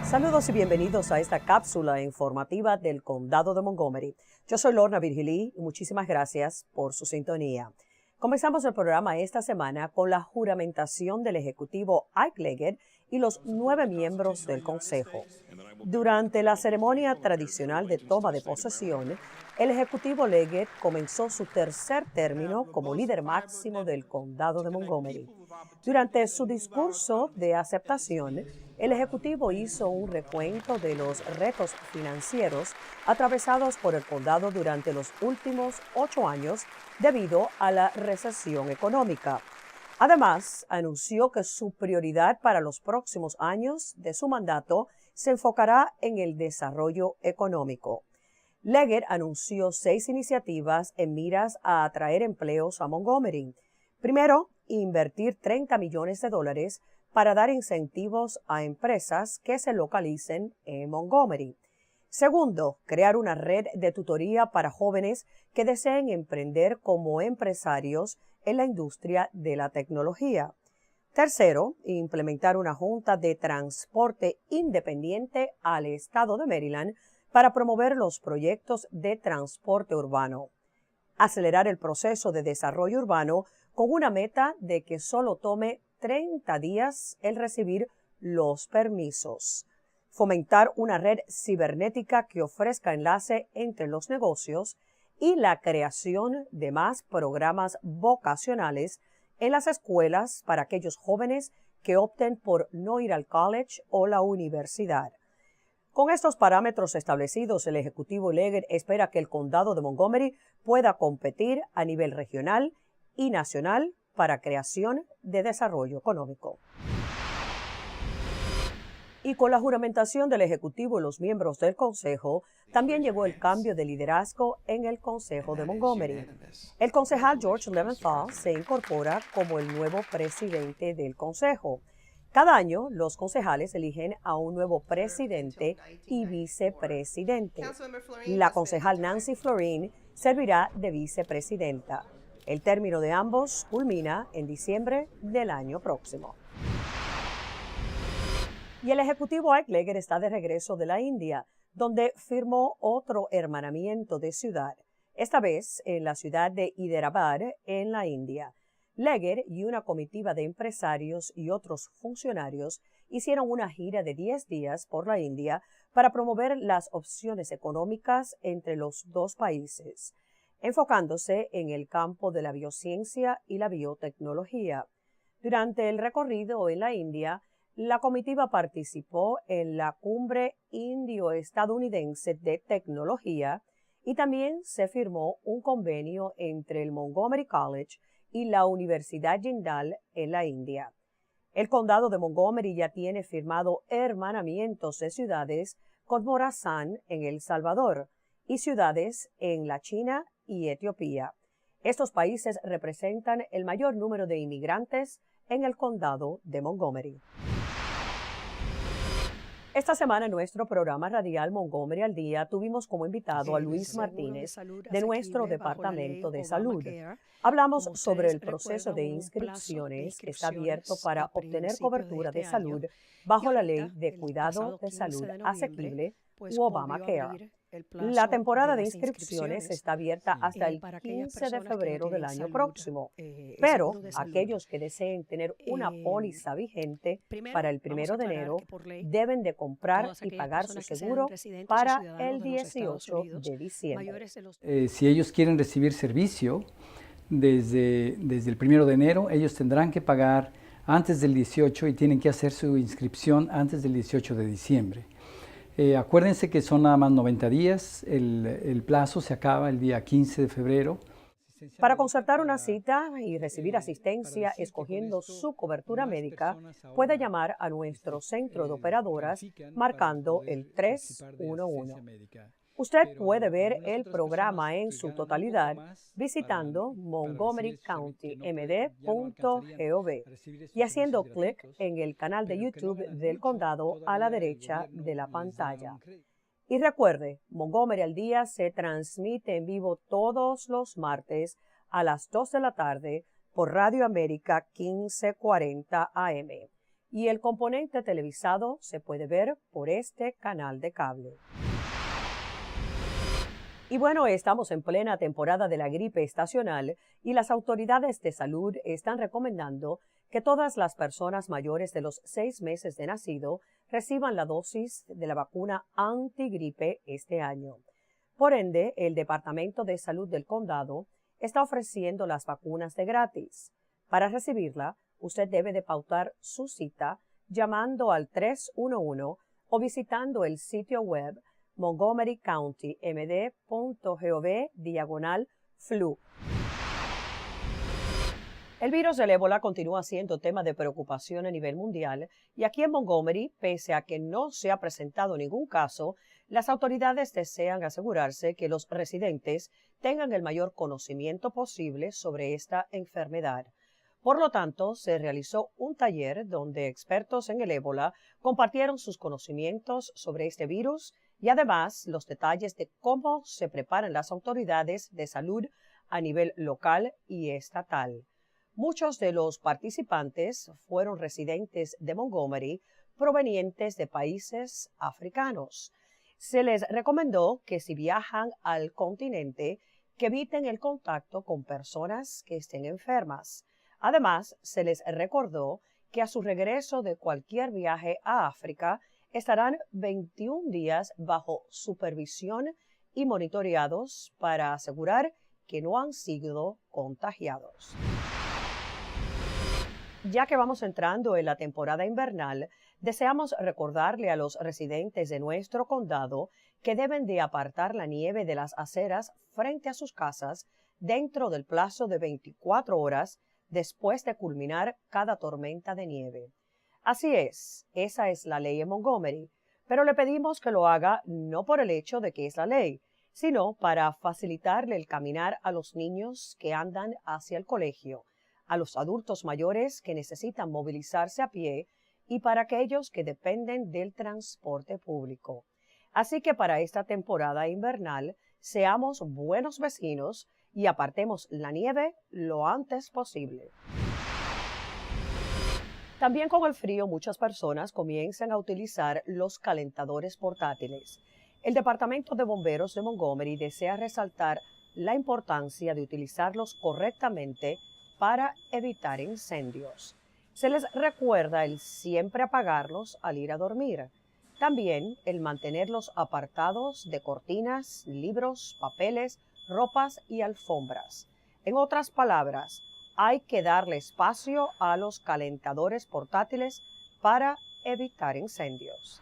Saludos y bienvenidos a esta cápsula informativa del Condado de Montgomery. Yo soy Lorna Virgilí y muchísimas gracias por su sintonía. Comenzamos el programa esta semana con la juramentación del ejecutivo Ike Leggett y los 9 miembros del Consejo. Durante la ceremonia tradicional de toma de posesión, el ejecutivo Leggett comenzó su tercer término como líder máximo del Condado de Montgomery. Durante su discurso de aceptación, el ejecutivo hizo un recuento de los retos financieros atravesados por el condado durante los últimos 8 años debido a la recesión económica. Además, anunció que su prioridad para los próximos años de su mandato se enfocará en el desarrollo económico. Leggett anunció 6 iniciativas en miras a atraer empleos a Montgomery. Primero, invertir $30 millones para dar incentivos a empresas que se localicen en Montgomery. Segundo, crear una red de tutoría para jóvenes que deseen emprender como empresarios en la industria de la tecnología. Tercero, implementar una junta de transporte independiente al estado de Maryland para promover los proyectos de transporte urbano. Acelerar el proceso de desarrollo urbano con una meta de que solo tome 30 días el recibir los permisos. Fomentar una red cibernética que ofrezca enlace entre los negocios y la creación de más programas vocacionales en las escuelas para aquellos jóvenes que opten por no ir al college o la universidad. Con estos parámetros establecidos, el ejecutivo Leggett espera que el condado de Montgomery pueda competir a nivel regional y nacional para creación de desarrollo económico. Y con la juramentación del Ejecutivo y los miembros del Consejo, también llegó el cambio de liderazgo en el Consejo de Montgomery. El concejal George Leventhal se incorpora como el nuevo presidente del Consejo. Cada año, los concejales eligen a un nuevo presidente y vicepresidente. La concejal Nancy Florin servirá de vicepresidenta. El término de ambos culmina en diciembre del año próximo. Y el ejecutivo Ike Leggett está de regreso de la India, donde firmó otro hermanamiento de ciudad, esta vez en la ciudad de Hyderabad, en la India. Leggett y una comitiva de empresarios y otros funcionarios hicieron una gira de 10 días por la India para promover las opciones económicas entre los dos países, enfocándose en el campo de la biociencia y la biotecnología. Durante el recorrido en la India, la comitiva participó en la Cumbre Indio-Estadounidense de Tecnología y también se firmó un convenio entre el Montgomery College y la Universidad Jindal en la India. El condado de Montgomery ya tiene firmado hermanamientos de ciudades con Morazán en El Salvador y ciudades en la China y Etiopía. Estos países representan el mayor número de inmigrantes en el condado de Montgomery. Esta semana en nuestro programa radial Montgomery al Día tuvimos como invitado a Luis Martínez de nuestro Departamento de Salud. Hablamos sobre el proceso de inscripciones que está abierto para obtener cobertura de salud bajo la Ley de Cuidado de Salud Asequible u Obamacare. La temporada de inscripciones está abierta hasta el 15 de febrero del año próximo, pero aquellos que deseen tener una póliza vigente para el 1 de enero deben de comprar y pagar su seguro para el 18 de diciembre. Si ellos quieren recibir servicio desde el 1 de enero, ellos tendrán que pagar antes del 18 y tienen que hacer su inscripción antes del 18 de diciembre. Acuérdense que son nada más 90 días, el plazo se acaba el día 15 de febrero. Para concertar una cita y recibir asistencia escogiendo su cobertura médica, puede llamar a nuestro centro de operadoras marcando el 311. Usted puede ver el programa en su totalidad visitando montgomerycountymd.gov y haciendo clic en el canal de YouTube del condado a la derecha de la pantalla. Y recuerde, Montgomery al Día se transmite en vivo todos los martes a las 2 de la tarde por Radio América 1540 AM. y el componente televisado se puede ver por este canal de cable. Y bueno, estamos en plena temporada de la gripe estacional y las autoridades de salud están recomendando que todas las personas mayores de los 6 meses de nacido reciban la dosis de la vacuna antigripe este año. Por ende, el Departamento de Salud del Condado está ofreciendo las vacunas de gratis. Para recibirla, usted debe de pautar su cita llamando al 311 o visitando el sitio web montgomerycountymd.gov/flu. El virus del ébola continúa siendo tema de preocupación a nivel mundial y aquí en Montgomery, pese a que no se ha presentado ningún caso, las autoridades desean asegurarse que los residentes tengan el mayor conocimiento posible sobre esta enfermedad. Por lo tanto, se realizó un taller donde expertos en el ébola compartieron sus conocimientos sobre este virus y además los detalles de cómo se preparan las autoridades de salud a nivel local y estatal. Muchos de los participantes fueron residentes de Montgomery provenientes de países africanos. Se les recomendó que si viajan al continente, que eviten el contacto con personas que estén enfermas. Además, se les recordó que a su regreso de cualquier viaje a África, estarán 21 días bajo supervisión y monitoreados para asegurar que no han sido contagiados. Ya que vamos entrando en la temporada invernal, deseamos recordarle a los residentes de nuestro condado que deben de apartar la nieve de las aceras frente a sus casas dentro del plazo de 24 horas después de culminar cada tormenta de nieve. Así es, esa es la ley en Montgomery, pero le pedimos que lo haga no por el hecho de que es la ley, sino para facilitarle el caminar a los niños que andan hacia el colegio, a los adultos mayores que necesitan movilizarse a pie y para aquellos que dependen del transporte público. Así que para esta temporada invernal, seamos buenos vecinos y apartemos la nieve lo antes posible. También con el frío, muchas personas comienzan a utilizar los calentadores portátiles. El Departamento de Bomberos de Montgomery desea resaltar la importancia de utilizarlos correctamente para evitar incendios. Se les recuerda el siempre apagarlos al ir a dormir. También el mantenerlos apartados de cortinas, libros, papeles, ropas y alfombras. En otras palabras, hay que darle espacio a los calentadores portátiles para evitar incendios.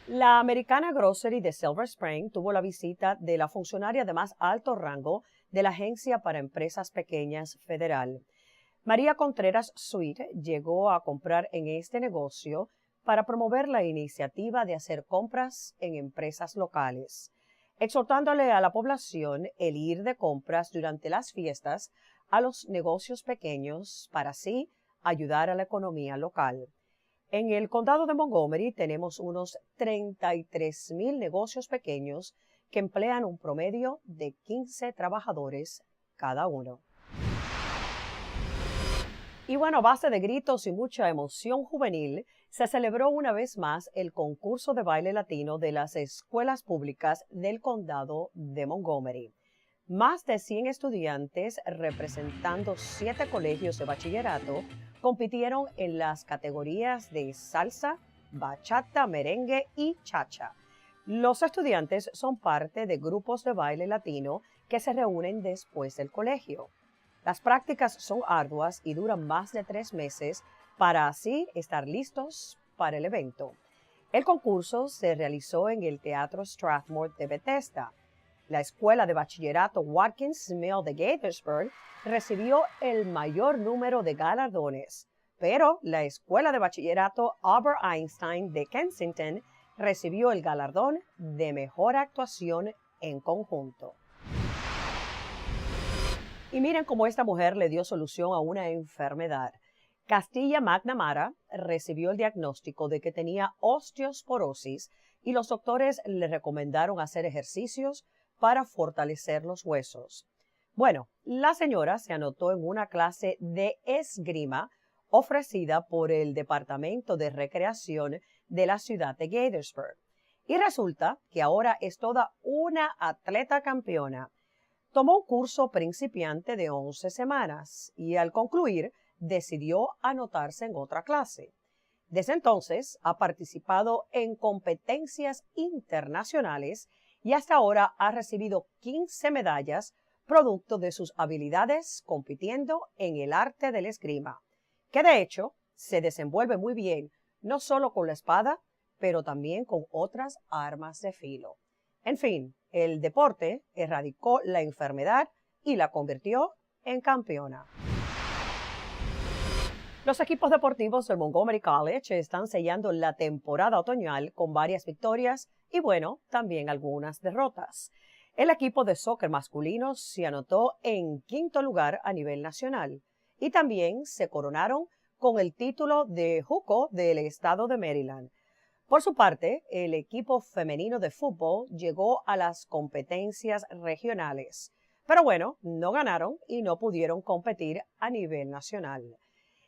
La Americana Grocery de Silver Spring tuvo la visita de la funcionaria de más alto rango de la Agencia para Empresas Pequeñas Federal. María Contreras Sweet llegó a comprar en este negocio para promover la iniciativa de hacer compras en empresas locales, exhortándole a la población el ir de compras durante las fiestas a los negocios pequeños para así ayudar a la economía local. En el condado de Montgomery tenemos unos 33,000 negocios pequeños que emplean un promedio de 15 trabajadores cada uno. Y bueno, a base de gritos y mucha emoción juvenil, se celebró una vez más el concurso de baile latino de las escuelas públicas del condado de Montgomery. Más de 100 estudiantes representando 7 colegios de bachillerato compitieron en las categorías de salsa, bachata, merengue y cha-cha. Los estudiantes son parte de grupos de baile latino que se reúnen después del colegio. Las prácticas son arduas y duran más de 3 meses para así estar listos para el evento. El concurso se realizó en el Teatro Strathmore de Bethesda. La Escuela de Bachillerato Watkins Mill de Gaithersburg recibió el mayor número de galardones, pero la Escuela de Bachillerato Albert Einstein de Kensington recibió el galardón de mejor actuación en conjunto. Y miren cómo esta mujer le dio solución a una enfermedad. Castilla McNamara recibió el diagnóstico de que tenía osteosporosis y los doctores le recomendaron hacer ejercicios para fortalecer los huesos. Bueno, la señora se anotó en una clase de esgrima ofrecida por el Departamento de Recreación de la ciudad de Gaithersburg. Y resulta que ahora es toda una atleta campeona. Tomó un curso principiante de 11 semanas y al concluir decidió anotarse en otra clase. Desde entonces ha participado en competencias internacionales y hasta ahora ha recibido 15 medallas producto de sus habilidades compitiendo en el arte del esgrima, que de hecho se desenvuelve muy bien no solo con la espada, pero también con otras armas de filo. En fin, el deporte erradicó la enfermedad y la convirtió en campeona. Los equipos deportivos del Montgomery College están sellando la temporada otoñal con varias victorias y, bueno, también algunas derrotas. El equipo de soccer masculino se anotó en quinto lugar a nivel nacional y también se coronaron con el título de JUCO del estado de Maryland. Por su parte, el equipo femenino de fútbol llegó a las competencias regionales, pero bueno, no ganaron y no pudieron competir a nivel nacional.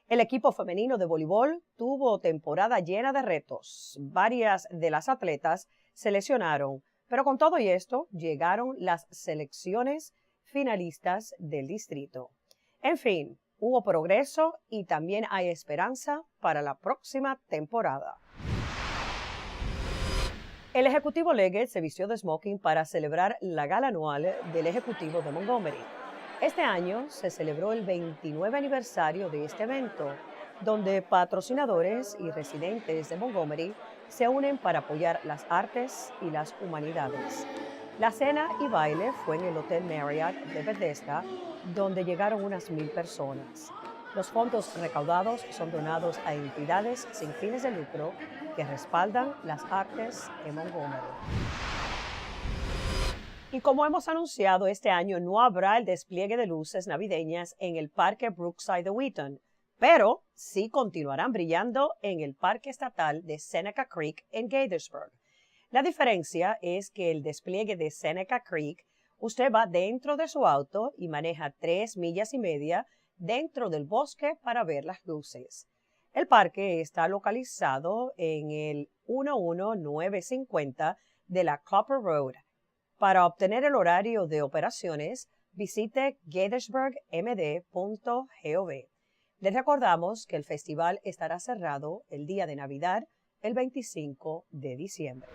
El equipo femenino de voleibol tuvo temporada llena de retos. Varias de las atletas se lesionaron, pero con todo y esto llegaron las selecciones finalistas del distrito. En fin, hubo progreso y también hay esperanza para la próxima temporada. El ejecutivo Leggett se vistió de smoking para celebrar la gala anual del ejecutivo de Montgomery. Este año se celebró el 29 aniversario de este evento, donde patrocinadores y residentes de Montgomery se unen para apoyar las artes y las humanidades. La cena y baile fue en el Hotel Marriott de Bethesda, donde llegaron unas 1,000 personas. Los fondos recaudados son donados a entidades sin fines de lucro que respaldan las artes en Montgomery. Y como hemos anunciado, este año no habrá el despliegue de luces navideñas en el Parque Brookside de Wheaton, pero sí continuarán brillando en el Parque Estatal de Seneca Creek en Gaithersburg. La diferencia es que el despliegue de Seneca Creek, usted va dentro de su auto y maneja 3,5 millas dentro del bosque para ver las luces. El parque está localizado en el 11950 de la Copper Road. Para obtener el horario de operaciones, visite gaithersburgmd.gov. Les recordamos que el festival estará cerrado el día de Navidad, el 25 de diciembre.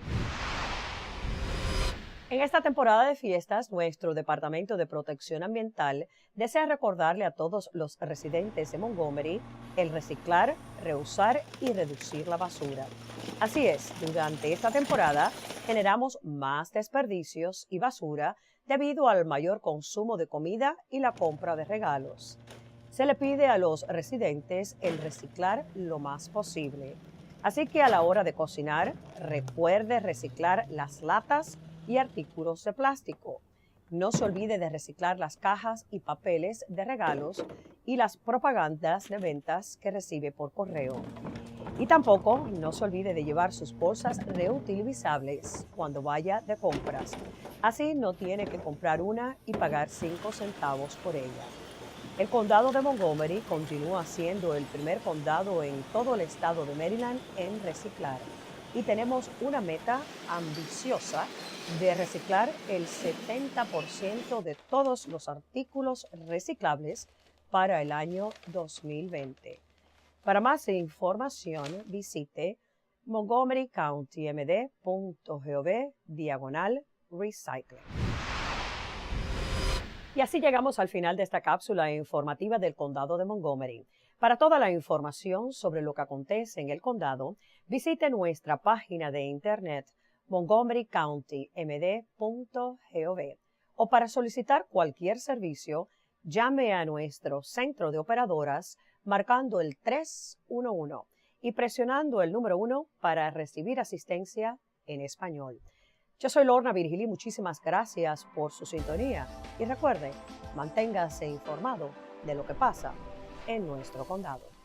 En esta temporada de fiestas, nuestro Departamento de Protección Ambiental desea recordarle a todos los residentes de Montgomery el reciclar, reusar y reducir la basura. Así es, durante esta temporada generamos más desperdicios y basura debido al mayor consumo de comida y la compra de regalos. Se le pide a los residentes el reciclar lo más posible. Así que a la hora de cocinar, recuerde reciclar las latas y artículos de plástico. No se olvide de reciclar las cajas y papeles de regalos y las propagandas de ventas que recibe por correo. Y tampoco no se olvide de llevar sus bolsas reutilizables cuando vaya de compras. Así no tiene que comprar una y pagar 5 centavos por ella. El condado de Montgomery continúa siendo el primer condado en todo el estado de Maryland en reciclar. Y tenemos una meta ambiciosa de reciclar el 70% de todos los artículos reciclables para el año 2020. Para más información, visite montgomerycountymd.gov/recycling. Y así llegamos al final de esta cápsula informativa del Condado de Montgomery. Para toda la información sobre lo que acontece en el condado, visite nuestra página de internet montgomerycountymd.gov o para solicitar cualquier servicio, llame a nuestro centro de operadoras marcando el 311 y presionando el número 1 para recibir asistencia en español. Yo soy Lorna Virgili, muchísimas gracias por su sintonía y recuerde, manténgase informado de lo que pasa en nuestro condado.